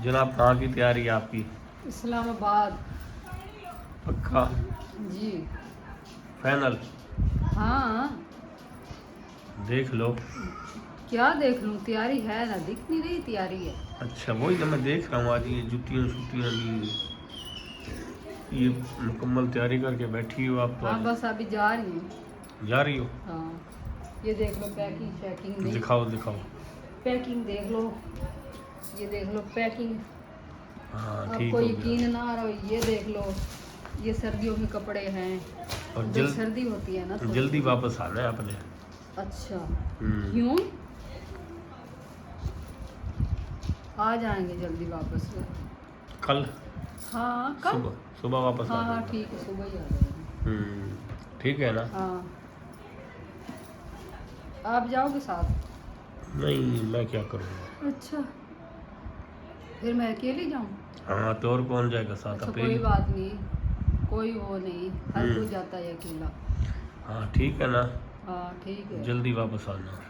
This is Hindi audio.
जनाब कहाँ की तैयारी है आपकी? इस्लामाबाद। पक्का? जी फाइनल? हाँ। देख लो। क्या देख लूँ, तैयारी है ना, दिख नहीं रही तैयारी है। अच्छा वही तो मैं देख रहा हूँ, आज ये जुतियाँ शुतियाँ भी ये मुकम्मल तैयारी करके बैठी हो आप तो हाँ आज। बस अभी जा रही हूँ। जा रही हो? हाँ ये देख लो, पैकिंग शैकिंग नहीं, दिखाओ दिखाओ। पैकिंग देख लो, ये देख लो पैकिंग। हाँ ठीक आपको हो यकीन गया। ना आ रहा हो, ये देख लो, ये सर्दियों के कपड़े हैं। और जब सर्दी होती है ना थोड़ी जल्दी थोड़ी। वापस आना है अपने। अच्छा हम्म। क्यों? आ जाएंगे जल्दी वापस। कल? हाँ कल। सुबह सुबह वापस आ हाँ हाँ जाऊंगा। ठीक है, सुबह ही आ जाएंगे। ठीक है ना? हाँ आप जाओगे साथ? नहीं मैं क्या करूँगा। अच्छा फिर मैं अकेली जाऊँ? हाँ तो और कौन जाएगा साथ, अच्छा कोई अकेली? बात नहीं, कोई वो नहीं, हर कोई जाता है अकेला। हाँ ठीक है ना? हाँ ठीक है। जल्दी वापस आना।